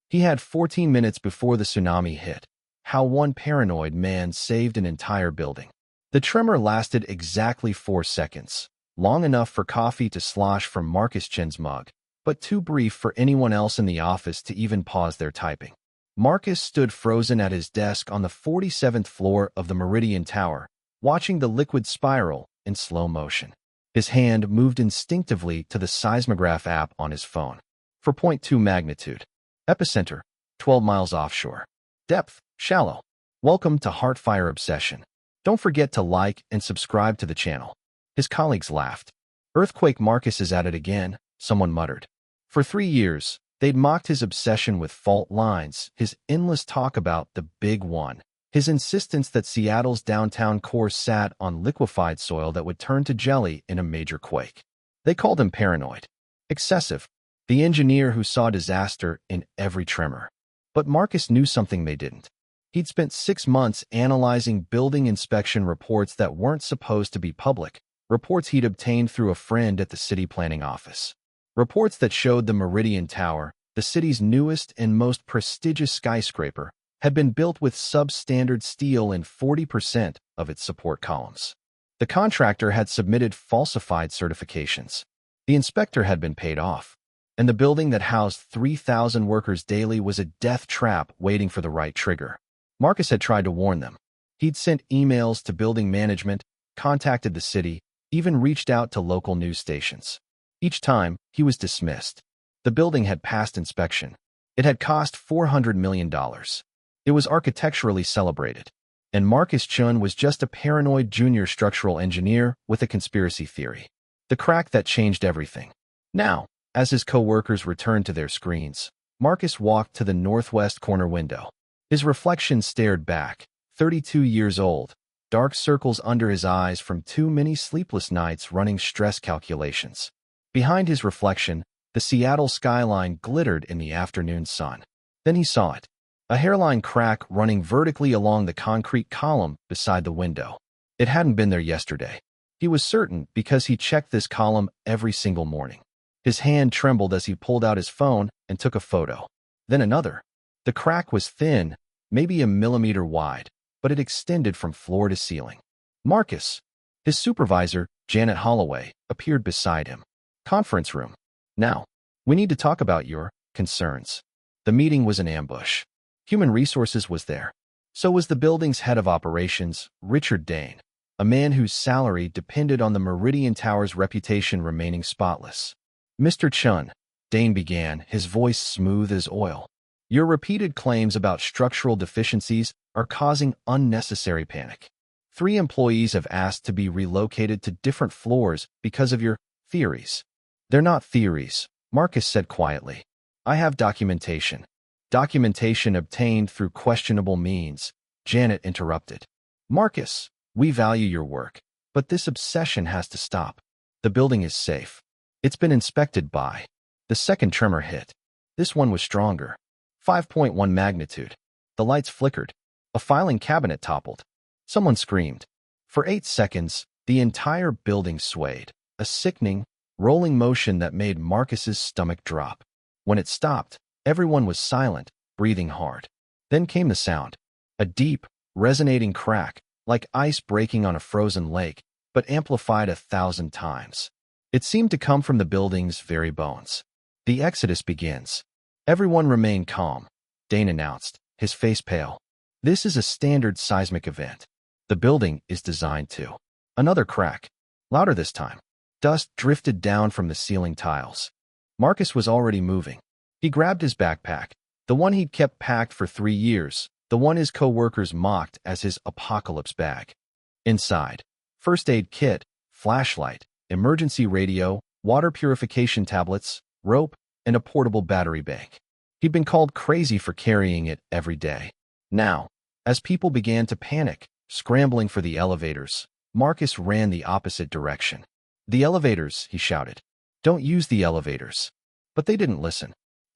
He had 14 minutes before the tsunami hit. How one paranoid man saved an entire building. The tremor lasted exactly 4 seconds, long enough for coffee to slosh from Marcus Chen's mug, but too brief for anyone else in the office to even pause their typing. Marcus stood frozen at his desk on the 47th floor of the Meridian Tower, watching the liquid spiral in slow motion. His hand moved instinctively to the seismograph app on his phone. 4.2 magnitude. Epicenter, 12 miles offshore. Depth, shallow. Welcome to Heartfire Obsession. Don't forget to like and subscribe to the channel. His colleagues laughed. Earthquake Marcus is at it again, someone muttered. For 3 years, they'd mocked his obsession with fault lines, his endless talk about the big one, his insistence that Seattle's downtown core sat on liquefied soil that would turn to jelly in a major quake. They called him paranoid. Excessive. The engineer who saw disaster in every tremor. But Marcus knew something they didn't. He'd spent 6 months analyzing building inspection reports that weren't supposed to be public, reports he'd obtained through a friend at the city planning office. Reports that showed the Meridian Tower, the city's newest and most prestigious skyscraper, had been built with substandard steel in 40% of its support columns. The contractor had submitted falsified certifications. The inspector had been paid off, and the building that housed 3,000 workers daily was a death trap waiting for the right trigger. Marcus had tried to warn them. He'd sent emails to building management, contacted the city, even reached out to local news stations. Each time, he was dismissed. The building had passed inspection. It had cost $400 million. It was architecturally celebrated. And Marcus Chun was just a paranoid junior structural engineer with a conspiracy theory. The crack that changed everything. Now, as his co-workers returned to their screens, Marcus walked to the northwest corner window. His reflection stared back, 32 years old, dark circles under his eyes from too many sleepless nights running stress calculations. Behind his reflection, the Seattle skyline glittered in the afternoon sun. Then he saw it. A hairline crack running vertically along the concrete column beside the window. It hadn't been there yesterday. He was certain because he checked this column every single morning. His hand trembled as he pulled out his phone and took a photo. Then another. The crack was thin, maybe a millimeter wide, but it extended from floor to ceiling. Marcus, his supervisor, Janet Holloway, appeared beside him. Conference room. Now, we need to talk about your concerns. The meeting was an ambush. Human Resources was there. So was the building's head of operations, Richard Dane, a man whose salary depended on the Meridian Tower's reputation remaining spotless. Mr. Chun, Dane began, his voice smooth as oil. Your repeated claims about structural deficiencies are causing unnecessary panic. 3 employees have asked to be relocated to different floors because of your theories. They're not theories, Marcus said quietly. I have documentation. Documentation obtained through questionable means, Janet interrupted. Marcus, we value your work, but this obsession has to stop. The building is safe. It's been inspected by. The second tremor hit. This one was stronger. 5.1 magnitude. The lights flickered. A filing cabinet toppled. Someone screamed. For 8 seconds, the entire building swayed, a sickening, rolling motion that made Marcus's stomach drop. When it stopped, everyone was silent, breathing hard. Then came the sound. A deep, resonating crack, like ice breaking on a frozen lake, but amplified 1,000 times. It seemed to come from the building's very bones. The exodus begins. Everyone remain calm, Dane announced, his face pale. This is a standard seismic event. The building is designed to. Another crack. Louder this time. Dust drifted down from the ceiling tiles. Marcus was already moving. He grabbed his backpack, the one he'd kept packed for 3 years, the one his co-workers mocked as his apocalypse bag. Inside, first aid kit, flashlight, emergency radio, water purification tablets, rope, and a portable battery bank. He'd been called crazy for carrying it every day. Now, as people began to panic, scrambling for the elevators, Marcus ran the opposite direction. The elevators, he shouted. Don't use the elevators. But they didn't listen.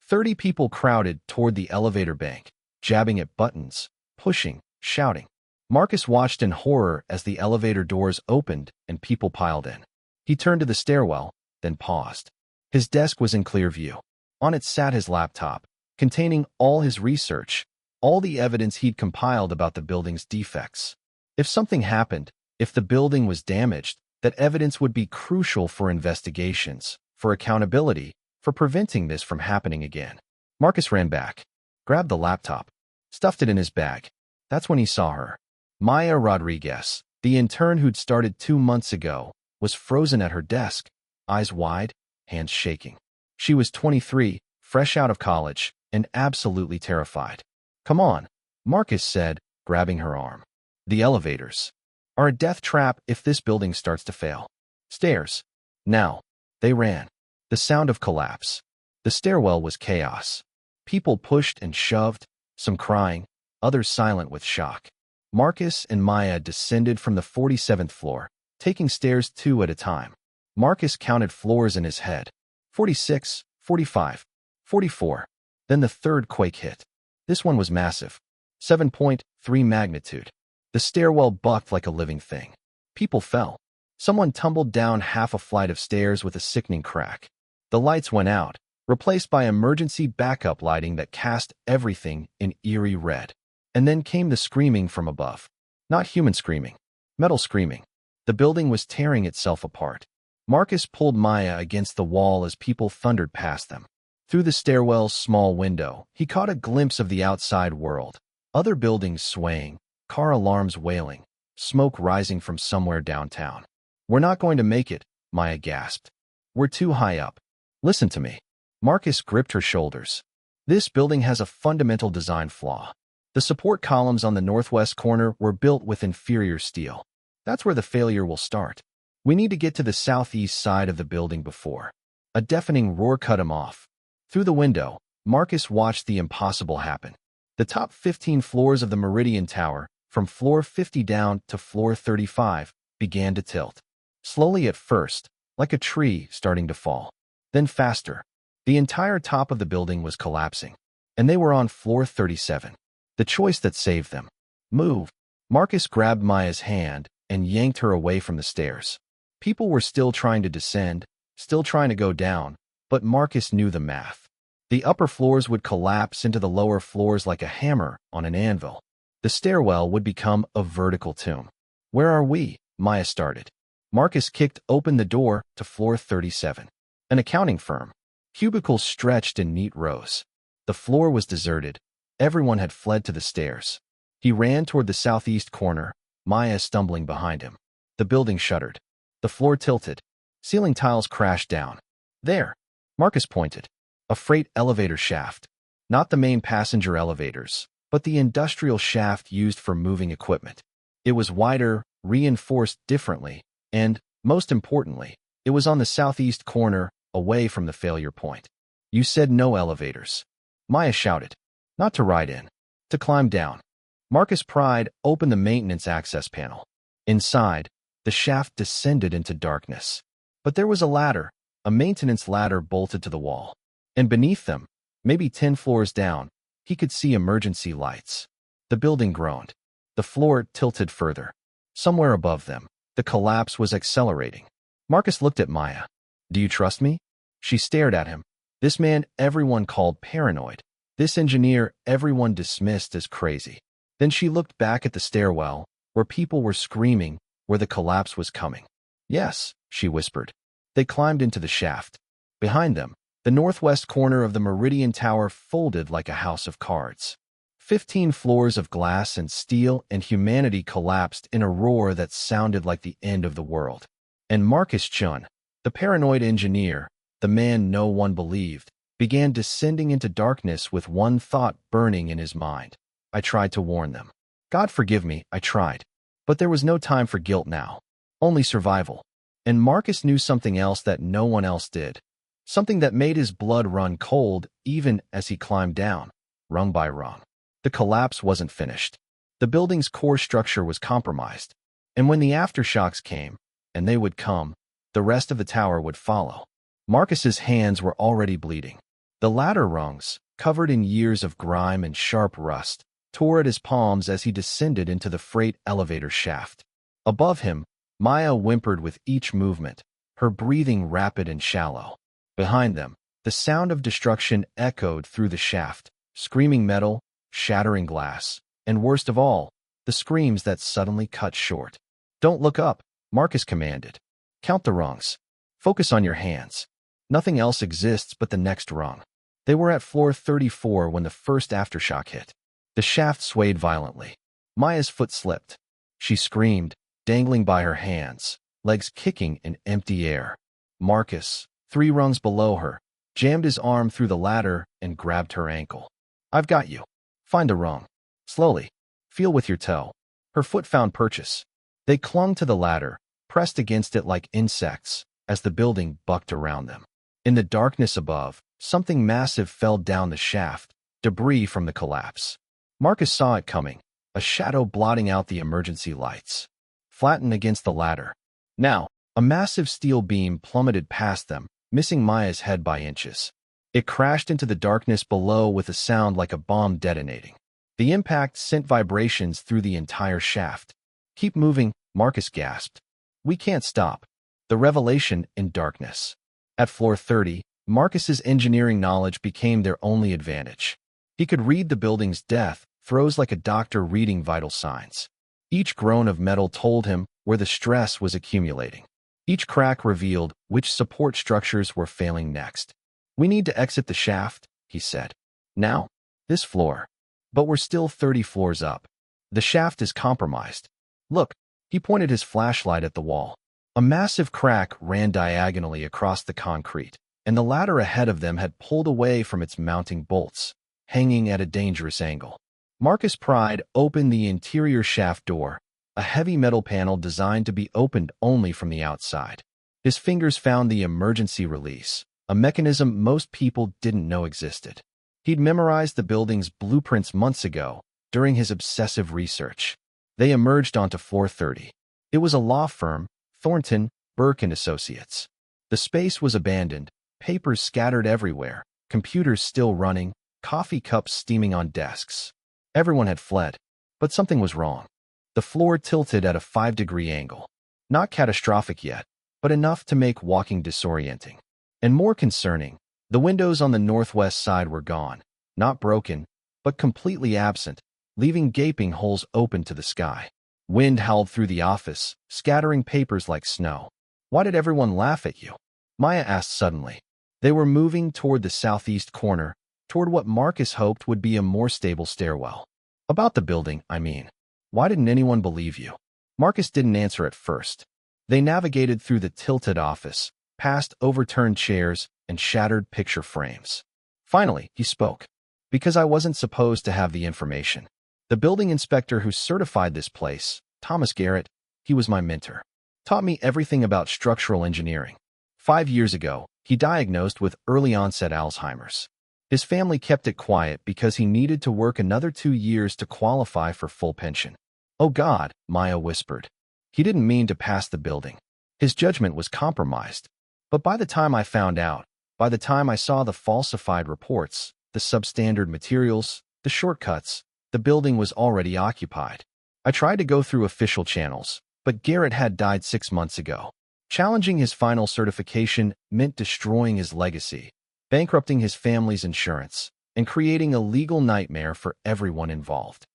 30 people crowded toward the elevator bank, jabbing at buttons, pushing, shouting. Marcus watched in horror as the elevator doors opened and people piled in. He turned to the stairwell, then paused. His desk was in clear view. On it sat his laptop, containing all his research, all the evidence he'd compiled about the building's defects. If something happened, if the building was damaged, that evidence would be crucial for investigations, for accountability, for preventing this from happening again. Marcus ran back, grabbed the laptop, stuffed it in his bag. That's when he saw her. Maya Rodriguez, the intern who'd started 2 months ago, was frozen at her desk, eyes wide, hands shaking. She was 23, fresh out of college, and absolutely terrified. "Come on," Marcus said, grabbing her arm. "The elevators are a death trap if this building starts to fail. Stairs. Now." They ran. The sound of collapse. The stairwell was chaos. People pushed and shoved, some crying, others silent with shock. Marcus and Maya descended from the 47th floor, taking stairs 2 at a time. Marcus counted floors in his head. 46, 45, 44. Then the third quake hit. This one was massive. 7.3 magnitude. The stairwell bucked like a living thing. People fell. Someone tumbled down half a flight of stairs with a sickening crack. The lights went out, replaced by emergency backup lighting that cast everything in eerie red. And then came the screaming from above. Not human screaming. Metal screaming. The building was tearing itself apart. Marcus pulled Maya against the wall as people thundered past them. Through the stairwell's small window, he caught a glimpse of the outside world. Other buildings swaying, car alarms wailing, smoke rising from somewhere downtown. "We're not going to make it," Maya gasped. "We're too high up. Listen to me." Marcus gripped her shoulders. "This building has a fundamental design flaw. The support columns on the northwest corner were built with inferior steel. That's where the failure will start. We need to get to the southeast side of the building before." A deafening roar cut him off. Through the window, Marcus watched the impossible happen. The top 15 floors of the Meridian Tower, from floor 50 down to floor 35, began to tilt. Slowly at first, like a tree starting to fall. Then faster. The entire top of the building was collapsing. And they were on floor 37. The choice that saved them. "Move." Marcus grabbed Maya's hand and yanked her away from the stairs. People were still trying to descend, still trying to go down, but Marcus knew the math. The upper floors would collapse into the lower floors like a hammer on an anvil. The stairwell would become a vertical tomb. "Where are we?" Maya started. Marcus kicked open the door to floor 37. An accounting firm. Cubicles stretched in neat rows. The floor was deserted. Everyone had fled to the stairs. He ran toward the southeast corner, Maya stumbling behind him. The building shuddered. The floor tilted. Ceiling tiles crashed down. "There," Marcus pointed. A freight elevator shaft. Not the main passenger elevators, but the industrial shaft used for moving equipment. It was wider, reinforced differently, and, most importantly, it was on the southeast corner, away from the failure point. "You said no elevators," Maya shouted. "Not to ride in. To climb down." Marcus pried open the maintenance access panel. Inside, the shaft descended into darkness. But there was a ladder, a maintenance ladder bolted to the wall. And beneath them, maybe 10 floors down, he could see emergency lights. The building groaned. The floor tilted further. Somewhere above them, the collapse was accelerating. Marcus looked at Maya. "Do you trust me?" She stared at him. This man everyone called paranoid. This engineer everyone dismissed as crazy. Then she looked back at the stairwell, where people were screaming, where the collapse was coming. "Yes," she whispered. They climbed into the shaft. Behind them, the northwest corner of the Meridian Tower folded like a house of cards. 15 floors of glass and steel and humanity collapsed in a roar that sounded like the end of the world. And Marcus Chun, the paranoid engineer, the man no one believed, began descending into darkness with one thought burning in his mind. "I tried to warn them. God forgive me, I tried." But there was no time for guilt now. Only survival. And Marcus knew something else that no one else did. Something that made his blood run cold even as he climbed down, rung by rung. The collapse wasn't finished. The building's core structure was compromised. And when the aftershocks came, and they would come, the rest of the tower would follow. Marcus's hands were already bleeding. The ladder rungs, covered in years of grime and sharp rust, tore at his palms as he descended into the freight elevator shaft. Above him, Maya whimpered with each movement, her breathing rapid and shallow. Behind them, The sound of destruction echoed through the shaft, screaming metal, shattering glass, and worst of all, the screams that suddenly cut short. "Don't look up," Marcus commanded. "Count the rungs. Focus on your hands. Nothing else exists but the next rung." They were at floor 34 when the first aftershock hit. The shaft swayed violently. Maya's foot slipped. She screamed, dangling by her hands, legs kicking in empty air. Marcus, 3 rungs below her, jammed his arm through the ladder and grabbed her ankle. "I've got you. Find a rung. Slowly. Feel with your toe." Her foot found purchase. They clung to the ladder, pressed against it like insects, as the building bucked around them. In the darkness above, something massive fell down the shaft, debris from the collapse. Marcus saw it coming, a shadow blotting out the emergency lights. Flattened against the ladder. Now, a massive steel beam plummeted past them, missing Maya's head by inches. It crashed into the darkness below with a sound like a bomb detonating. The impact sent vibrations through the entire shaft. "Keep moving," Marcus gasped. "We can't stop." The revelation in darkness. At floor 30, Marcus's engineering knowledge became their only advantage. He could read the building's death throes like a doctor reading vital signs. Each groan of metal told him where the stress was accumulating. Each crack revealed which support structures were failing next. "We need to exit the shaft," he said. "Now? This floor. But we're still 30 floors up. The shaft is compromised. Look," he pointed his flashlight at the wall. A massive crack ran diagonally across the concrete, and the ladder ahead of them had pulled away from its mounting bolts, hanging at a dangerous angle. Marcus pried open the interior shaft door, a heavy metal panel designed to be opened only from the outside. His fingers found the emergency release, a mechanism most people didn't know existed. He'd memorized the building's blueprints months ago, during his obsessive research. They emerged onto floor 30. It was a law firm, Thornton, Burke and Associates. The space was abandoned, papers scattered everywhere, computers still running, coffee cups steaming on desks. Everyone had fled, but something was wrong. The floor tilted at a 5-degree angle. Not catastrophic yet, but enough to make walking disorienting. And more concerning, the windows on the northwest side were gone, not broken, but completely absent, leaving gaping holes open to the sky. Wind howled through the office, scattering papers like snow. "Why did everyone laugh at you?" Maya asked suddenly. They were moving toward the southeast corner, toward what Marcus hoped would be a more stable stairwell. "About the building, I mean. Why didn't anyone believe you?" Marcus didn't answer at first. They navigated through the tilted office, past overturned chairs and shattered picture frames. Finally, he spoke. "Because I wasn't supposed to have the information. The building inspector who certified this place, Thomas Garrett, he was my mentor. Taught me everything about structural engineering. 5 years ago, he diagnosed with early-onset Alzheimer's. His family kept it quiet because he needed to work another 2 years to qualify for full pension." "Oh God," Maya whispered. "He didn't mean to pass the building. His judgment was compromised. But by the time I found out, by the time I saw the falsified reports, the substandard materials, the shortcuts, the building was already occupied. I tried to go through official channels, but Garrett had died 6 months ago. Challenging his final certification meant destroying his legacy, bankrupting his family's insurance, and creating a legal nightmare for everyone involved.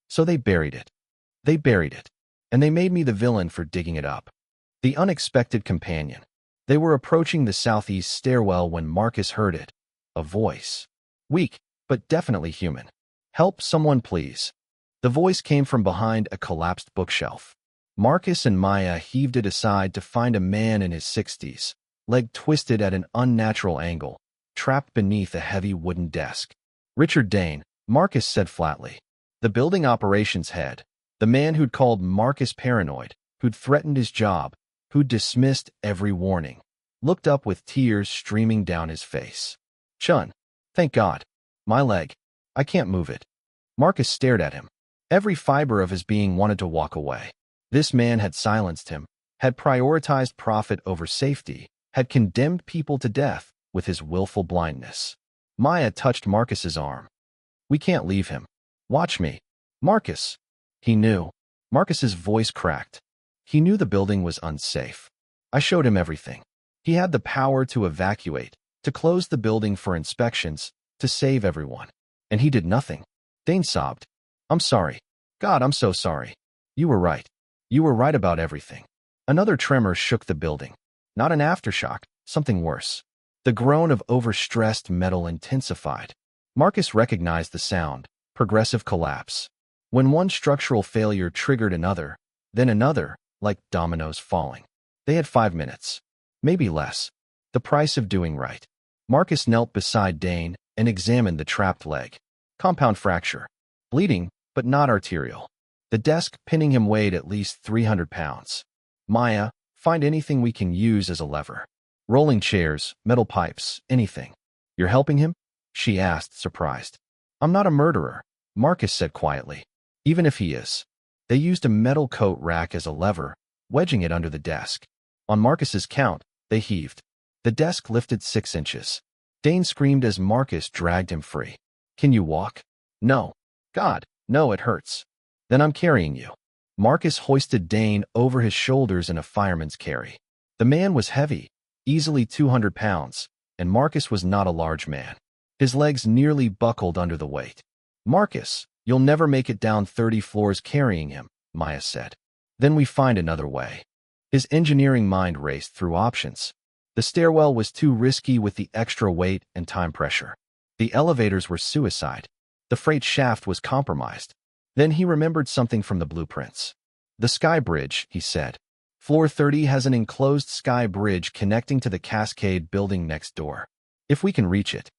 So they buried it. They buried it. And they made me the villain for digging it up." The unexpected companion. They were approaching the southeast stairwell when Marcus heard it. A voice. Weak, but definitely human. "Help, someone please." The voice came from behind a collapsed bookshelf. Marcus and Maya heaved it aside to find a man in his 60s, leg twisted at an unnatural angle, trapped beneath a heavy wooden desk. "Richard Dane," Marcus said flatly. The building operations head. The man who'd called Marcus paranoid, who'd threatened his job, who'd dismissed every warning, looked up with tears streaming down his face. "Chun. Thank God. My leg. I can't move it." Marcus stared at him. Every fiber of his being wanted to walk away. This man had silenced him, had prioritized profit over safety, had condemned people to death with his willful blindness. Maya touched Marcus's arm. "We can't leave him. Watch me." "Marcus." He knew. Marcus's voice cracked. He knew the building was unsafe. "I showed him everything. He had the power to evacuate, to close the building for inspections, to save everyone. And he did nothing. Dane sobbed. I'm sorry. God, I'm so sorry. You were right. You were right about everything. Another tremor shook the building. Not an aftershock, something worse. The groan of overstressed metal intensified. Marcus recognized the sound, progressive collapse. When one structural failure triggered another, then another, like dominoes falling. They had 5 minutes. Maybe less. The price of doing right. Marcus knelt beside Dane and examined the trapped leg. Compound fracture. Bleeding, but not arterial. The desk pinning him weighed at least 300 pounds. Maya, find anything we can use as a lever. Rolling chairs, metal pipes, anything. You're helping him? She asked, surprised. I'm not a murderer, Marcus said quietly. Even if he is. They used a metal coat rack as a lever, wedging it under the desk. On Marcus's count, they heaved. The desk lifted 6 inches. Dane screamed as Marcus dragged him free. Can you walk? No. God, no, it hurts. Then I'm carrying you. Marcus hoisted Dane over his shoulders in a fireman's carry. The man was heavy, easily 200 pounds, and Marcus was not a large man. His legs nearly buckled under the weight. Marcus, you'll never make it down 30 floors carrying him, Maya said. Then we find another way. His engineering mind raced through options. The stairwell was too risky with the extra weight and time pressure. The elevators were suicide. The freight shaft was compromised. Then he remembered something from the blueprints. The sky bridge, he said. Floor 30 has an enclosed sky bridge connecting to the Cascade building next door. If we can reach it.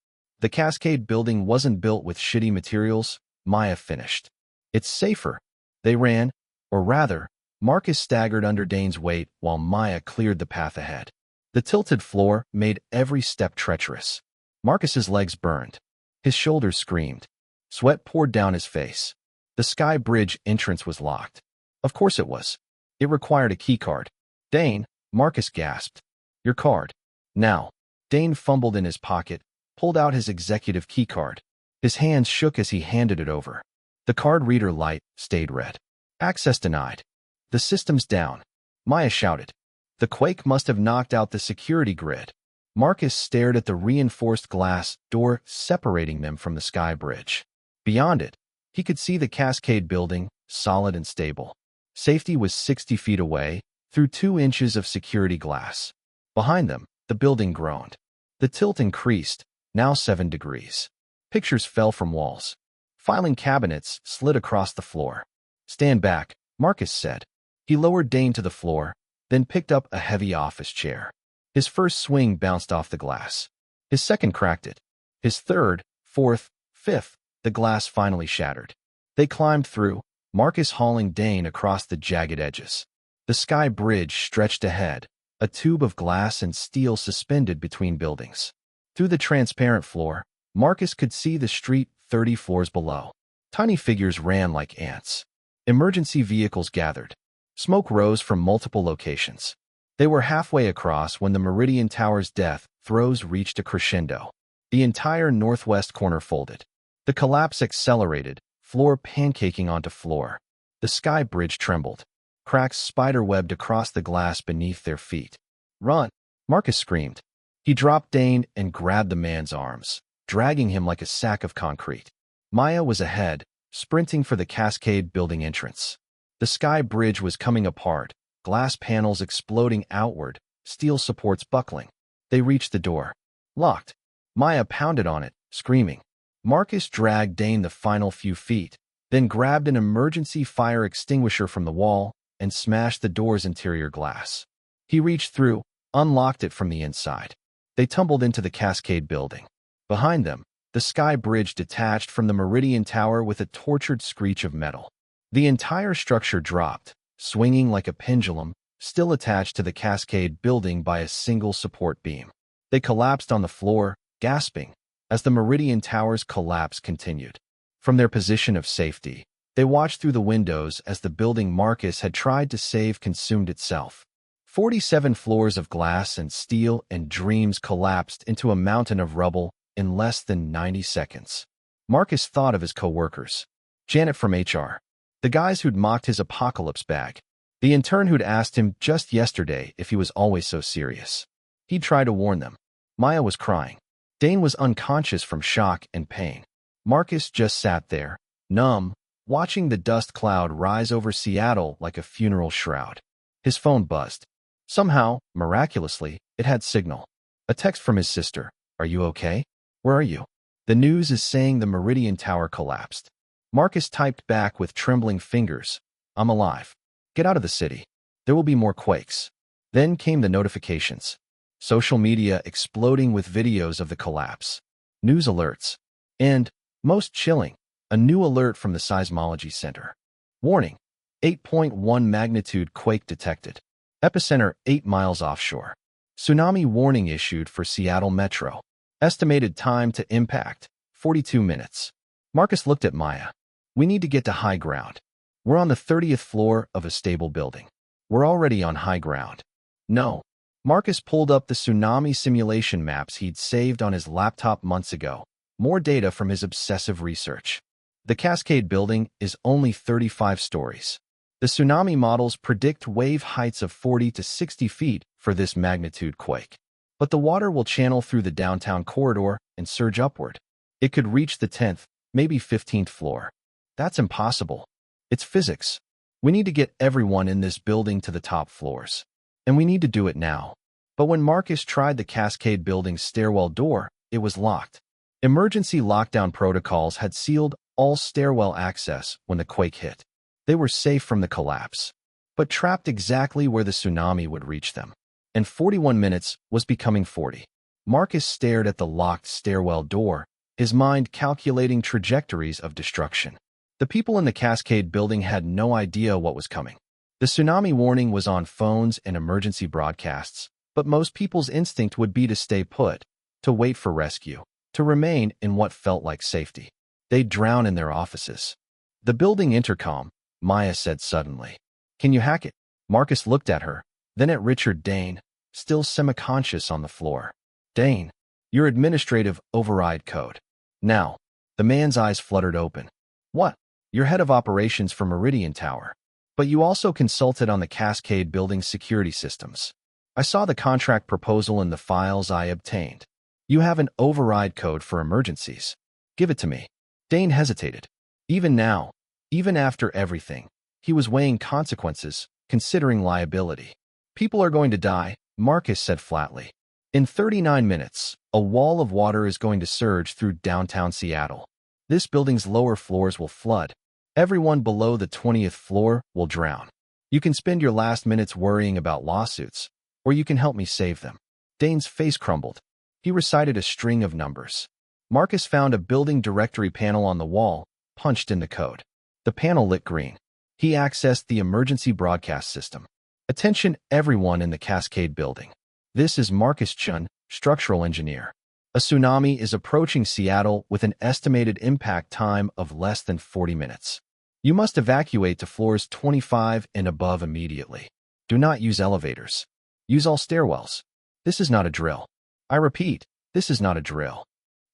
The Cascade building wasn't built with shitty materials, Maya finished. It's safer. They ran, or rather, Marcus staggered under Dane's weight while Maya cleared the path ahead. The tilted floor made every step treacherous. Marcus's legs burned. His shoulders screamed. Sweat poured down his face. The sky bridge entrance was locked. Of course it was. It required a keycard. Dane, Marcus gasped. Your card. Now. Dane fumbled in his pocket, pulled out his executive keycard. His hands shook as he handed it over. The card reader light stayed red. Access denied. The system's down. Maya shouted. The quake must have knocked out the security grid. Marcus stared at the reinforced glass door separating them from the sky bridge. Beyond it, he could see the Cascade building, solid and stable. Safety was 60 feet away, through 2 inches of security glass. Behind them, the building groaned. The tilt increased, now 7 degrees. Pictures fell from walls. Filing cabinets slid across the floor. Stand back, Marcus said. He lowered Dane to the floor, then picked up a heavy office chair. His first swing bounced off the glass. His second cracked it. His third, fourth, fifth, the glass finally shattered. They climbed through, Marcus hauling Dane across the jagged edges. The sky bridge stretched ahead, a tube of glass and steel suspended between buildings. Through the transparent floor, Marcus could see the street 30 floors below. Tiny figures ran like ants. Emergency vehicles gathered. Smoke rose from multiple locations. They were halfway across when the Meridian Tower's death throes reached a crescendo. The entire northwest corner folded. The collapse accelerated, floor pancaking onto floor. The sky bridge trembled. Cracks spiderwebbed across the glass beneath their feet. Run! Marcus screamed. He dropped Dane and grabbed the man's arms, dragging him like a sack of concrete. Maya was ahead, sprinting for the Cascade building entrance. The sky bridge was coming apart, glass panels exploding outward, steel supports buckling. They reached the door. Locked. Maya pounded on it, screaming. Marcus dragged Dane the final few feet, then grabbed an emergency fire extinguisher from the wall and smashed the door's interior glass. He reached through, unlocked it from the inside. They tumbled into the Cascade building. Behind them, the sky bridge detached from the Meridian Tower with a tortured screech of metal. The entire structure dropped, swinging like a pendulum, still attached to the Cascade building by a single support beam. They collapsed on the floor, gasping, as the Meridian Tower's collapse continued. From their position of safety, they watched through the windows as the building Marcus had tried to save consumed itself. 47 floors of glass and steel and dreams collapsed into a mountain of rubble in less than 90 seconds. Marcus thought of his co-workers. Janet from HR. The guys who'd mocked his apocalypse bag. The intern who'd asked him just yesterday if he was always so serious. He'd tried to warn them. Maya was crying. Dane was unconscious from shock and pain. Marcus just sat there, numb, watching the dust cloud rise over Seattle like a funeral shroud. His phone buzzed. Somehow, miraculously, it had signal. A text from his sister. "Are you okay? Where are you?" "The news is saying the Meridian Tower collapsed." Marcus typed back with trembling fingers. "I'm alive. Get out of the city. There will be more quakes." Then came the notifications. Social media exploding with videos of the collapse. News alerts. And, most chilling, a new alert from the Seismology Center. Warning: 8.1 magnitude quake detected. Epicenter 8 miles offshore. Tsunami warning issued for Seattle Metro. Estimated time to impact, 42 minutes. Marcus looked at Maya. "We need to get to high ground. We're on the 30th floor of a stable building. We're already on high ground." "No." Marcus pulled up the tsunami simulation maps he'd saved on his laptop months ago. More data from his obsessive research. The Cascade building is only 35 stories. The tsunami models predict wave heights of 40 to 60 feet for this magnitude quake. But the water will channel through the downtown corridor and surge upward. It could reach the 10th, maybe 15th floor. That's impossible. It's physics. We need to get everyone in this building to the top floors. And we need to do it now. But when Marcus tried the Cascade building's stairwell door, it was locked. Emergency lockdown protocols had sealed all stairwell access when the quake hit. They were safe from the collapse, but trapped exactly where the tsunami would reach them. And 41 minutes was becoming 40. Marcus stared at the locked stairwell door, his mind calculating trajectories of destruction. The people in the Cascade building had no idea what was coming. The tsunami warning was on phones and emergency broadcasts, but most people's instinct would be to stay put, to wait for rescue, to remain in what felt like safety. They'd drown in their offices. "The building intercom," Maya said suddenly. "Can you hack it?" Marcus looked at her, then at Richard Dane, still semi-conscious on the floor. "Dane, your administrative override code." "Now." The man's eyes fluttered open. "What?" "You're head of operations for Meridian Tower. But you also consulted on the Cascade building's security systems. I saw the contract proposal in the files I obtained. You have an override code for emergencies. Give it to me." Dane hesitated. Even now, even after everything, he was weighing consequences, considering liability. "People are going to die," Marcus said flatly. "In 39 minutes, a wall of water is going to surge through downtown Seattle. This building's lower floors will flood. Everyone below the 20th floor will drown. You can spend your last minutes worrying about lawsuits, or you can help me save them." Dane's face crumbled. He recited a string of numbers. Marcus found a building directory panel on the wall, punched in the code. The panel lit green. He accessed the emergency broadcast system. "Attention everyone in the Cascade building. This is Marcus Chun, structural engineer. A tsunami is approaching Seattle with an estimated impact time of less than 40 minutes. You must evacuate to floors 25 and above immediately. Do not use elevators. Use all stairwells. This is not a drill. I repeat, this is not a drill."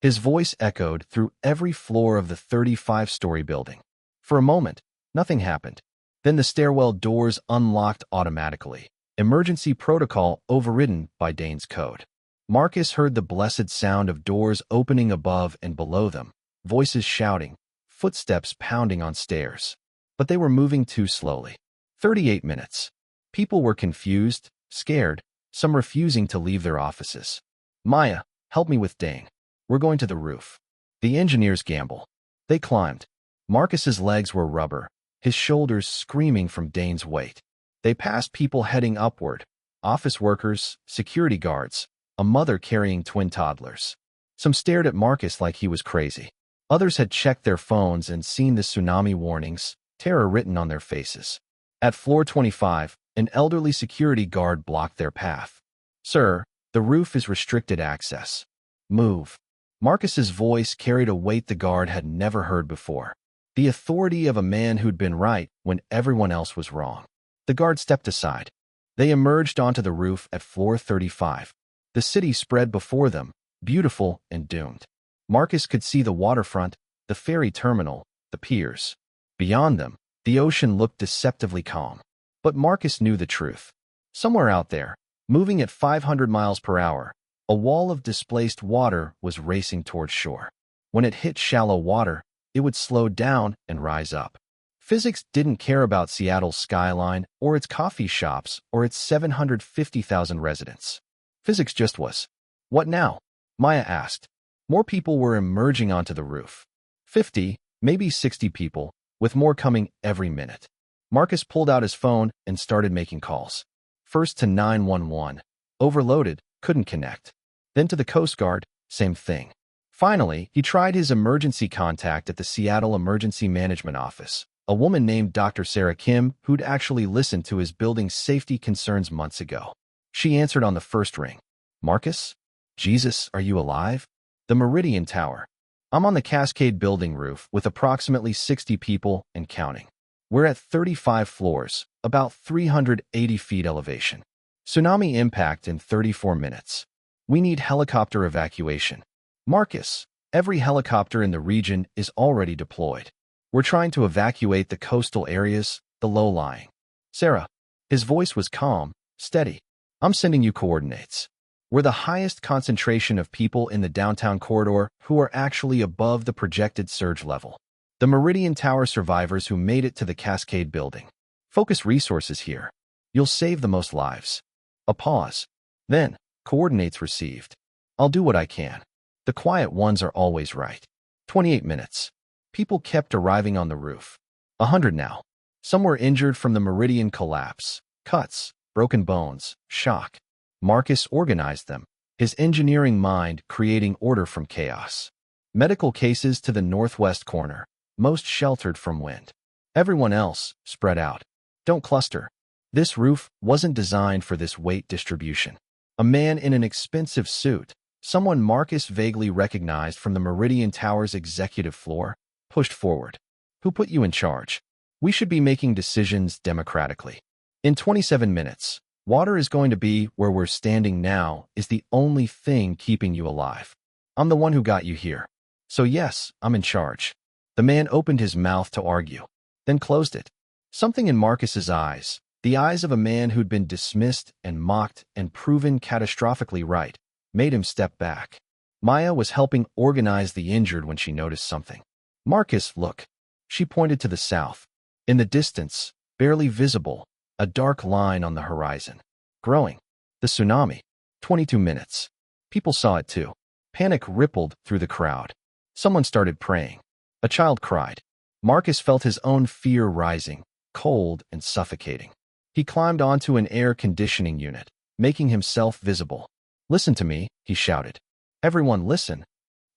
His voice echoed through every floor of the 35-story building. For a moment, nothing happened. Then the stairwell doors unlocked automatically. Emergency protocol overridden by Dane's code. Marcus heard the blessed sound of doors opening above and below them, voices shouting, footsteps pounding on stairs. But they were moving too slowly. 38 minutes. People were confused, scared, some refusing to leave their offices. "Maya, help me with Dane. We're going to the roof." The engineers gamble. They climbed. Marcus's legs were rubber, his shoulders screaming from Dane's weight. They passed people heading upward, office workers, security guards, a mother carrying twin toddlers. Some stared at Marcus like he was crazy. Others had checked their phones and seen the tsunami warnings, terror written on their faces. At floor 25, an elderly security guard blocked their path. "Sir, the roof is restricted access. Move." Marcus's voice carried a weight the guard had never heard before. The authority of a man who'd been right when everyone else was wrong. The guard stepped aside. They emerged onto the roof at floor 35. The city spread before them, beautiful and doomed. Marcus could see the waterfront, the ferry terminal, the piers. Beyond them, the ocean looked deceptively calm. But Marcus knew the truth. Somewhere out there, moving at 500 miles per hour, A wall of displaced water was racing towards shore. When it hit shallow water, it would slow down and rise up. Physics didn't care about Seattle's skyline or its coffee shops or its 750,000 residents. Physics just was. What now? Maya asked. More people were emerging onto the roof. 50, maybe 60 people, with more coming every minute. Marcus pulled out his phone and started making calls. First to 911. Overloaded, couldn't connect. Then to the Coast Guard, same thing. Finally, he tried his emergency contact at the Seattle Emergency Management Office, a woman named Dr. Sarah Kim who'd actually listened to his building's safety concerns months ago. She answered on the first ring. Marcus? Jesus, are you alive? The Meridian Tower. I'm on the Cascade building roof with approximately 60 people and counting. We're at 35 floors, about 380 feet elevation. Tsunami impact in 34 minutes. We need helicopter evacuation. Marcus, every helicopter in the region is already deployed. We're trying to evacuate the coastal areas, the low-lying. Sarah. His voice was calm, steady. I'm sending you coordinates. We're the highest concentration of people in the downtown corridor who are actually above the projected surge level. The Meridian Tower survivors who made it to the Cascade building. Focus resources here. You'll save the most lives. A pause. Then, coordinates received. I'll do what I can. The quiet ones are always right. 28 minutes. People kept arriving on the roof. 100 now. Some were injured from the Meridian collapse. Cuts, broken bones, shock. Marcus organized them, his engineering mind creating order from chaos. Medical cases to the northwest corner, most sheltered from wind. Everyone else, spread out. Don't cluster. This roof wasn't designed for this weight distribution. A man in an expensive suit, someone Marcus vaguely recognized from the Meridian Tower's executive floor, pushed forward. Who put you in charge? We should be making decisions democratically. In 27 minutes, water is going to be where we're standing now is the only thing keeping you alive. I'm the one who got you here. So yes, I'm in charge. The man opened his mouth to argue, then closed it. Something in Marcus's eyes, the eyes of a man who'd been dismissed and mocked and proven catastrophically right, made him step back. Maya was helping organize the injured when she noticed something. Marcus, look. She pointed to the south. In the distance, barely visible, a dark line on the horizon. Growing. The tsunami. 22 minutes. People saw it too. Panic rippled through the crowd. Someone started praying. A child cried. Marcus felt his own fear rising, cold and suffocating. He climbed onto an air conditioning unit, making himself visible. Listen to me, he shouted. Everyone listen.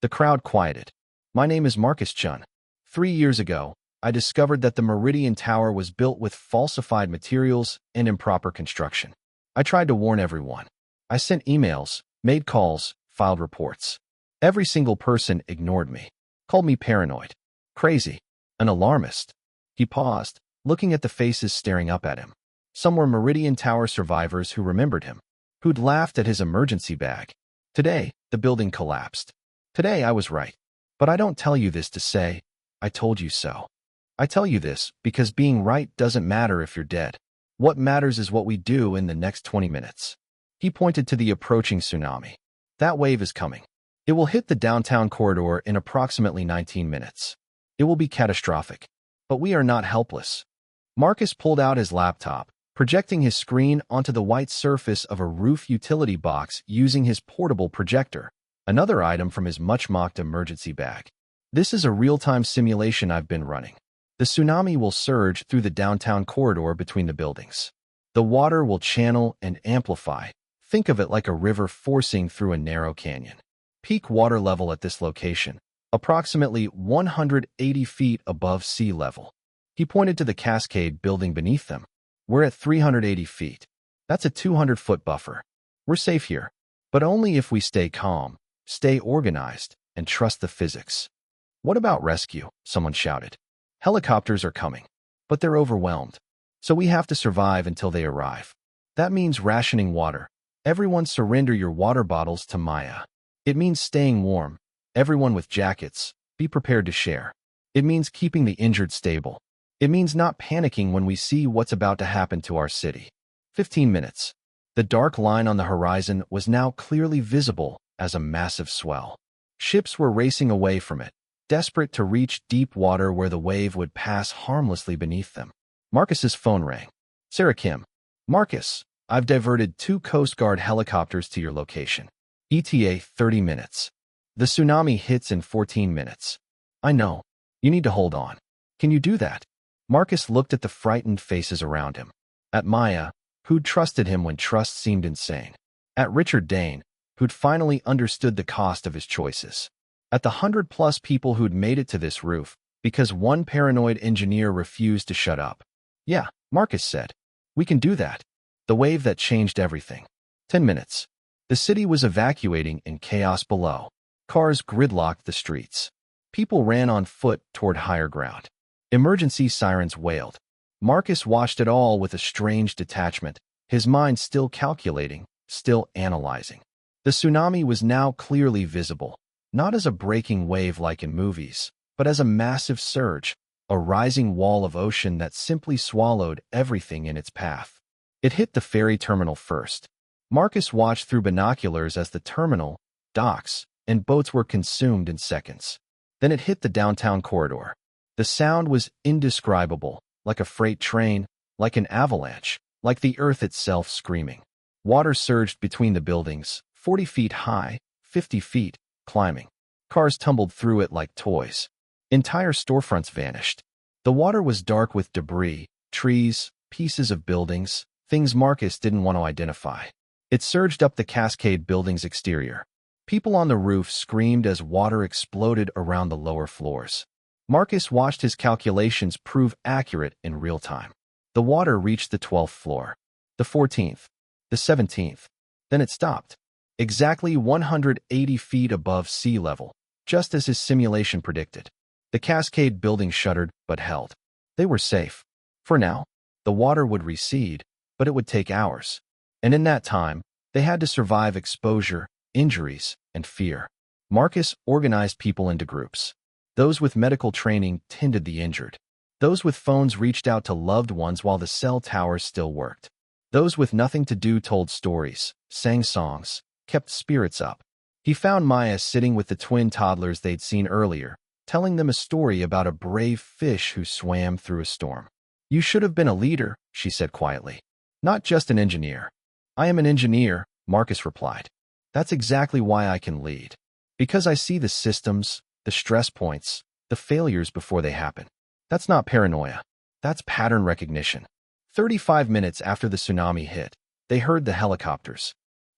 The crowd quieted. My name is Marcus Chun. 3 years ago, I discovered that the Meridian Tower was built with falsified materials and improper construction. I tried to warn everyone. I sent emails, made calls, filed reports. Every single person ignored me, called me paranoid, crazy, an alarmist. He paused, looking at the faces staring up at him. Some were Meridian Tower survivors who remembered him, who'd laughed at his emergency bag. Today, the building collapsed. Today, I was right. But I don't tell you this to say, I told you so. I tell you this because being right doesn't matter if you're dead. What matters is what we do in the next 20 minutes. He pointed to the approaching tsunami. That wave is coming. It will hit the downtown corridor in approximately 19 minutes. It will be catastrophic. But we are not helpless. Marcus pulled out his laptop, projecting his screen onto the white surface of a roof utility box using his portable projector, another item from his much-mocked emergency bag. This is a real-time simulation I've been running. The tsunami will surge through the downtown corridor between the buildings. The water will channel and amplify. Think of it like a river forcing through a narrow canyon. Peak water level at this location, approximately 180 feet above sea level. He pointed to the Cascade building beneath them. We're at 380 feet. That's a 200-foot buffer. We're safe here, but only if we stay calm, stay organized, and trust the physics. What about rescue? Someone shouted. Helicopters are coming, but they're overwhelmed. So we have to survive until they arrive. That means rationing water. Everyone surrender your water bottles to Maya. It means staying warm. Everyone with jackets, be prepared to share. It means keeping the injured stable. It means not panicking when we see what's about to happen to our city. 15 minutes. The dark line on the horizon was now clearly visible as a massive swell. Ships were racing away from it, desperate to reach deep water where the wave would pass harmlessly beneath them. Marcus's phone rang. Sarah Kim. Marcus, I've diverted 2 Coast Guard helicopters to your location. ETA 30 minutes. The tsunami hits in 14 minutes. I know. You need to hold on. Can you do that? Marcus looked at the frightened faces around him. At Maya, who'd trusted him when trust seemed insane. At Richard Dane, who'd finally understood the cost of his choices. At the 100+ people who'd made it to this roof because one paranoid engineer refused to shut up. Yeah, Marcus said. We can do that. The wave that changed everything. 10 minutes. The city was evacuating in chaos below. Cars gridlocked the streets. People ran on foot toward higher ground. Emergency sirens wailed. Marcus watched it all with a strange detachment, his mind still calculating, still analyzing. The tsunami was now clearly visible, not as a breaking wave like in movies, but as a massive surge, a rising wall of ocean that simply swallowed everything in its path. It hit the ferry terminal first. Marcus watched through binoculars as the terminal, docks, and boats were consumed in seconds. Then it hit the downtown corridor. The sound was indescribable, like a freight train, like an avalanche, like the earth itself screaming. Water surged between the buildings, 40 feet high, 50 feet, climbing. Cars tumbled through it like toys. Entire storefronts vanished. The water was dark with debris, trees, pieces of buildings, things Marcus didn't want to identify. It surged up the Cascade building's exterior. People on the roof screamed as water exploded around the lower floors. Marcus watched his calculations prove accurate in real time. The water reached the 12th floor, the 14th, the 17th. Then it stopped. Exactly 180 feet above sea level, just as his simulation predicted. The Cascade building shuddered but held. They were safe. For now, the water would recede, but it would take hours. And in that time, they had to survive exposure, injuries, and fear. Marcus organized people into groups. Those with medical training tended the injured. Those with phones reached out to loved ones while the cell towers still worked. Those with nothing to do told stories, sang songs, kept spirits up. He found Maya sitting with the twin toddlers they'd seen earlier, telling them a story about a brave fish who swam through a storm. You should have been a leader, she said quietly. Not just an engineer. I am an engineer, Marcus replied. That's exactly why I can lead. Because I see the systems, the stress points, the failures before they happen. That's not paranoia. That's pattern recognition. 35 minutes after the tsunami hit, they heard the helicopters.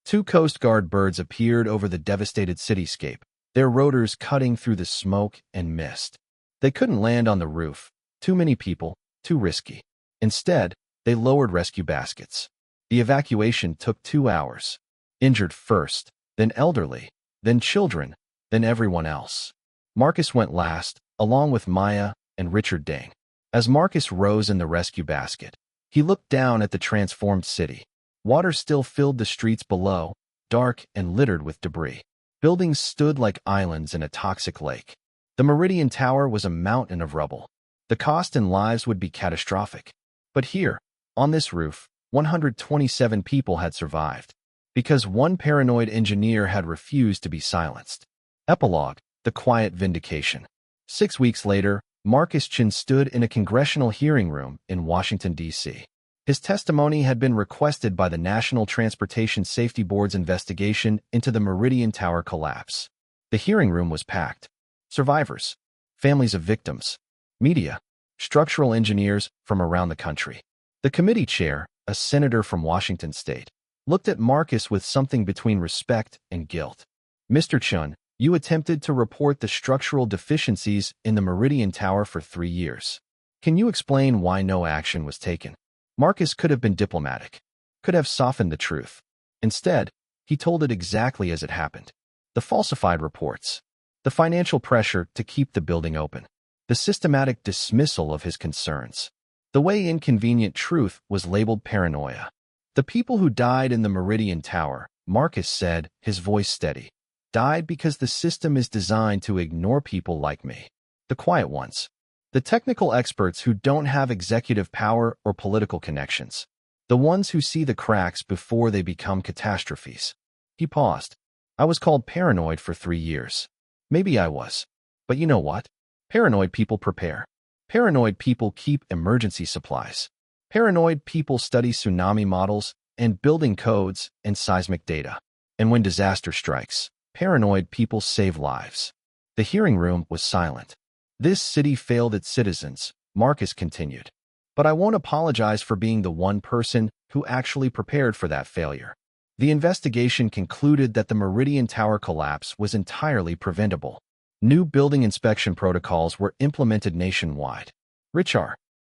2 Coast Guard birds appeared over the devastated cityscape, their rotors cutting through the smoke and mist. They couldn't land on the roof. Too many people, too risky. Instead, they lowered rescue baskets. The evacuation took 2 hours. Injured first, then elderly, then children, then everyone else. Marcus went last, along with Maya and Richard Dane. As Marcus rose in the rescue basket, he looked down at the transformed city. Water still filled the streets below, dark and littered with debris. Buildings stood like islands in a toxic lake. The Meridian Tower was a mountain of rubble. The cost in lives would be catastrophic. But here, on this roof, 127 people had survived. Because one paranoid engineer had refused to be silenced. Epilogue, the quiet vindication. 6 weeks later, Marcus Chin stood in a congressional hearing room in Washington, D.C. His testimony had been requested by the National Transportation Safety Board's investigation into the Meridian Tower collapse. The hearing room was packed. Survivors, families of victims, media, structural engineers from around the country. The committee chair, a senator from Washington state, looked at Marcus with something between respect and guilt. Mr. Chun, you attempted to report the structural deficiencies in the Meridian Tower for 3 years. Can you explain why no action was taken? Marcus could have been diplomatic, could have softened the truth. Instead, he told it exactly as it happened. The falsified reports, the financial pressure to keep the building open, the systematic dismissal of his concerns. The way inconvenient truth was labeled paranoia. The people who died in the Meridian Tower, Marcus said, his voice steady, died because the system is designed to ignore people like me. The quiet ones. The technical experts who don't have executive power or political connections. The ones who see the cracks before they become catastrophes. He paused. I was called paranoid for 3 years. Maybe I was. But you know what? Paranoid people prepare. Paranoid people keep emergency supplies. Paranoid people study tsunami models and building codes and seismic data. And when disaster strikes, paranoid people save lives. The hearing room was silent. This city failed its citizens, Marcus continued. But I won't apologize for being the one person who actually prepared for that failure. The investigation concluded that the Meridian Tower collapse was entirely preventable. New building inspection protocols were implemented nationwide. Richard,